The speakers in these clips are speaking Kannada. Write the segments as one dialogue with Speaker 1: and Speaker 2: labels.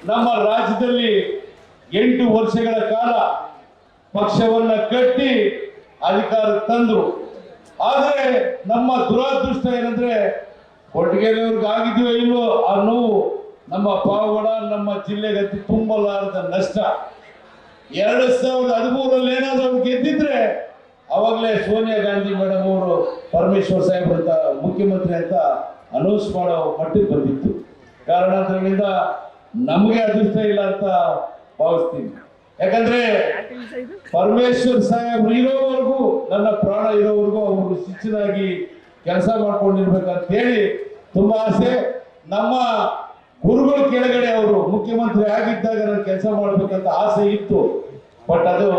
Speaker 1: ನಮ್ಮ ರಾಜ್ಯದಲ್ಲಿ 8 ವರ್ಷಗಳ ಕಾಲ ಪಕ್ಷವನ್ನ ಕಟ್ಟಿ ಅಧಿಕಾರ ತಂದ್ರು. ಆದರೆ ನಮ್ಮ ದುರಾದೃಷ್ಟ ಏನಂದ್ರೆ ಕೊಟ್ಟಿಗೆರೆಯವ್ರಿಗೆ ಆಗಿದ್ಯೋ ಇಲ್ವೋ ಆ ನೋವು ನಮ್ಮ ಪಾವಗಡ ನಮ್ಮ ಜಿಲ್ಲೆಗೆ ತುಂಬಲಾರದ ನಷ್ಟ. 2013 ಏನಾದ್ರು ಅವ್ರು ಗೆದ್ದಿದ್ರೆ ಅವಾಗಲೇ ಸೋನಿಯಾ ಗಾಂಧಿ ಮೇಡಮ್ ಅವರು ಪರಮೇಶ್ವರ್ ಸಾಹೇಬ್ರ ಅಂತ ಮುಖ್ಯಮಂತ್ರಿ ಅಂತ ಅನೌನ್ಸ್ ಮಾಡೋ ಮಟ್ಟಿಗೆ ಬಂದಿತ್ತು. ಕಾರಣಾಂತರಗಳಿಂದ ನಮಗೆ ಅದೃಷ್ಟ ಇಲ್ಲ ಅಂತ ಭಾವಿಸ್ತೀನಿ. ಯಾಕಂದ್ರೆ ಪರಮೇಶ್ವರ್ ಸಾಹೇಬ್ರು ಇರೋವರೆಗೂ ನನ್ನ ಪ್ರಾಣ ಇರೋವರೆಗೂ ಅವರು ಶಿಕ್ಷನಾಗಿ ಕೆಲಸ ಮಾಡ್ಕೊಂಡಿರ್ಬೇಕಂತ ಹೇಳಿ ತುಂಬಾ ಆಸೆ. ನಮ್ಮ ಗುರುಗಳ ಕೆಳಗಡೆ ಅವರು ಮುಖ್ಯಮಂತ್ರಿ ಆಗಿದ್ದಾಗ ನಾನು ಕೆಲಸ ಮಾಡ್ಬೇಕಂತ ಆಸೆ ಇತ್ತು. ಬಟ್ ಅದು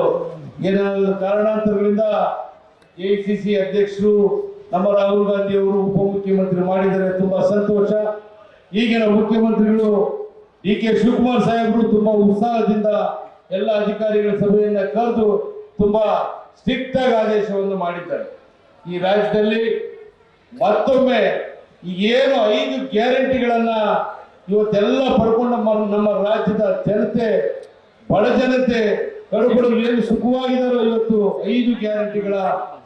Speaker 1: ಏನಾದ್ರು ಕಾರಣಾಂತರಗಳಿಂದ AICC ಅಧ್ಯಕ್ಷರು ನಮ್ಮ ರಾಹುಲ್ ಗಾಂಧಿ ಅವರು ಉಪಮುಖ್ಯಮಂತ್ರಿ ಮಾಡಿದರೆ ತುಂಬಾ ಸಂತೋಷ. ಈಗಿನ ಮುಖ್ಯಮಂತ್ರಿಗಳು DK ಶಿವಕುಮಾರ್ ಸಾಹೇಬರು ತುಂಬಾ ಉತ್ಸಾಹದಿಂದ ಎಲ್ಲ ಅಧಿಕಾರಿಗಳ ಸಭೆಯನ್ನ ಕರೆದು ತುಂಬಾ ಸ್ಟ್ರಿಕ್ಟ್ ಆಗಿ ಆದೇಶವನ್ನು ಮಾಡಿದ್ದಾರೆ. ಈ ರಾಜ್ಯದಲ್ಲಿ ಮತ್ತೊಮ್ಮೆ ಏನು 5 ಗ್ಯಾರಂಟಿಗಳನ್ನ ಇವತ್ತೆಲ್ಲ ಪಡ್ಕೊಂಡು ನಮ್ಮ ರಾಜ್ಯದ ಜನತೆ, ಬಡ ಜನತೆ, ಕಡುಬಡವರು ಏನು ಸುಖವಾಗಿದ್ದಾರೋ ಇವತ್ತು 5 ಗ್ಯಾರಂಟಿಗಳ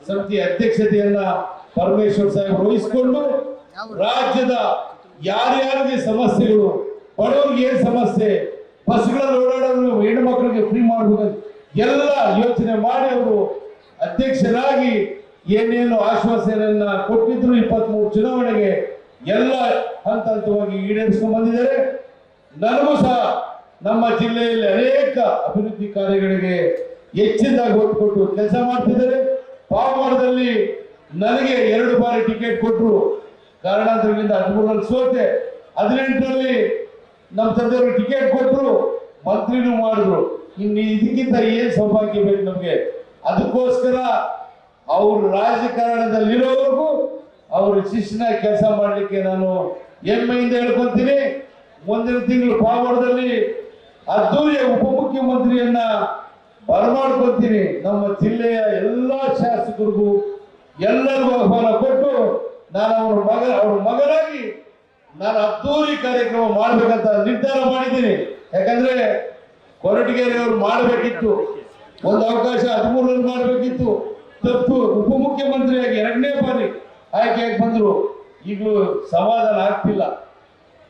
Speaker 1: ಸಮಿತಿಯ ಅಧ್ಯಕ್ಷತೆಯನ್ನ ಪರಮೇಶ್ವರ್ ಸಾಹೇಬ್ ವಹಿಸಿಕೊಂಡು ರಾಜ್ಯದ ಯಾರ್ಯಾರಿಗೆ ಸಮಸ್ಯೆಗಳು, ಬಡವರಿಗೆ ಏನು ಸಮಸ್ಯೆ, ಬಸ್ಗಳಲ್ಲಿ ಓಡಾಡೋರು ಹೆಣ್ಣು ಮಕ್ಕಳಿಗೆ ಫ್ರೀ ಮಾಡಬೇಕು ಎಲ್ಲ ಯೋಚನೆ ಮಾಡಿ ಅವರು ಅಧ್ಯಕ್ಷರಾಗಿ ಏನೇನು ಆಶ್ವಾಸನೆಯನ್ನ ಕೊಟ್ಟಿದ್ರು 23 ಚುನಾವಣೆಗೆ ಎಲ್ಲ ಹಂತ ಹಂತವಾಗಿ ಈಡೇರಿಸಿಕೊಂಡು ಬಂದಿದ್ದಾರೆ. ನನಗೂ ಸಹ ನಮ್ಮ ಜಿಲ್ಲೆಯಲ್ಲಿ ಅನೇಕ ಅಭಿವೃದ್ಧಿ ಕಾರ್ಯಗಳಿಗೆ ಹೆಚ್ಚಿನದಾಗಿ ಒತ್ತು ಕೊಟ್ಟು ಕೆಲಸ ಮಾಡ್ತಿದ್ದಾರೆ. ಪಾವಗಡದಲ್ಲಿ ನನಗೆ 2 ಬಾರಿ ಟಿಕೆಟ್ ಕೊಟ್ಟರು. ಕಾರಣಾಂತರದಿಂದ 13ರಲ್ಲಿ ಸೋತೆ, 18ರಲ್ಲಿ ನಮ್ಮ ತಂದೆಯವರು ಟಿಕೆಟ್ ಕೊಟ್ಟರು, ಮಂತ್ರಿನೂ ಮಾಡಿದ್ರು. ಇನ್ನು ಇದಕ್ಕಿಂತ ಏನ್ ಸೌಭಾಗ್ಯ ಬೇಕು ನಮ್ಗೆ? ಅದಕ್ಕೋಸ್ಕರ ಅವರು ರಾಜಕಾರಣದಲ್ಲಿರೋವರೆಗೂ ಅವ್ರ ಶಿಷ್ಯನಾಗಿ ಕೆಲಸ ಮಾಡ್ಲಿಕ್ಕೆ ನಾನು ಹೆಮ್ಮೆಯಿಂದ ಹೇಳ್ಕೊಂತೀನಿ. ಮುಂದಿನ ತಿಂಗಳು ಪಾವಗಡದಲ್ಲಿ ಅದ್ದೂರಿಯ ಉಪಮುಖ್ಯಮಂತ್ರಿಯನ್ನ ಬರಮಾಡ್ಕೊಂತೀನಿ. ನಮ್ಮ ಜಿಲ್ಲೆಯ ಎಲ್ಲಾ ಶಾಸಕರಿಗೂ ಎಲ್ಲರಿಗೂ ಆಹ್ವಾನ ಕೊಟ್ಟು ನಾನು ಅವ್ರ ಮಗನಾಗಿ ನಾನು ಅದ್ದೂರಿ ಕಾರ್ಯಕ್ರಮ ಮಾಡ್ಬೇಕಂತ ನಿರ್ಧಾರ ಮಾಡಿದ್ದೀನಿ. ಯಾಕಂದ್ರೆ ಕೊರಟಗೆರೆಯವರು ಮಾಡಬೇಕಿತ್ತು, ಒಂದು ಅವಕಾಶ 13ರಲ್ಲಿ ಮಾಡಬೇಕಿತ್ತು, ತಪ್ಪು. ಉಪಮುಖ್ಯಮಂತ್ರಿಯಾಗಿ 2ನೇ ಬಾರಿ ಆಯ್ಕೆಯಾಗಿ ಬಂದ್ರು. ಈಗಲೂ ಸಮಾಧಾನ ಆಗ್ತಿಲ್ಲ.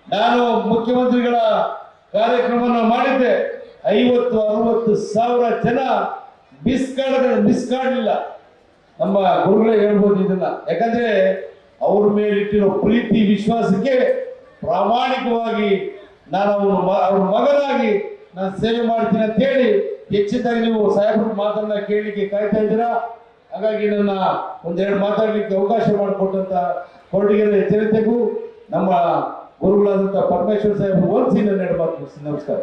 Speaker 1: ನಾನು ಮುಖ್ಯಮಂತ್ರಿಗಳ ಕಾರ್ಯಕ್ರಮವನ್ನು ಮಾಡಿದ್ದೆ. 50-60 ಸಾವಿರ ಜನ ಮಿಸ್ ಕಾಡಲಿಲ್ಲ. ನಮ್ಮ ಗುರುಗಳೇ ಹೇಳ್ಬೋದು ಇದನ್ನ. ಯಾಕಂದ್ರೆ ಅವ್ರ ಮೇಲಿಟ್ಟಿರೋ ಪ್ರೀತಿ ವಿಶ್ವಾಸಕ್ಕೆ ಪ್ರಾಮಾಣಿಕವಾಗಿ ನಾನು ಅವ್ರ ಮಗನಾಗಿ ನಾನು ಸೇವೆ ಮಾಡ್ತೀನಿ ಅಂತ ಹೇಳಿ ಹೆಚ್ಚಿದ್ದಾಗಿ ನೀವು ಸಾಹೇಬ್ರ ಮಾತನ್ನ ಕೇಳಲಿಕ್ಕೆ ಕಾಯ್ತಾ ಇದ್ದೀರಾ. ಹಾಗಾಗಿ ನನ್ನ 1-2 ಮಾತಾಡಲಿಕ್ಕೆ ಅವಕಾಶ ಮಾಡಿಕೊಟ್ಟಂತ ಕೊರಟಗೆರೆ ಜನತೆಗೂ ನಮ್ಮ ಗುರುಗಳಾದಂಥ ಪರಮೇಶ್ವರ್ ಸಾಹೇಬ್ ಒಂದ್ಸಿ 2 ಮಾತು. ನಮಸ್ಕಾರ.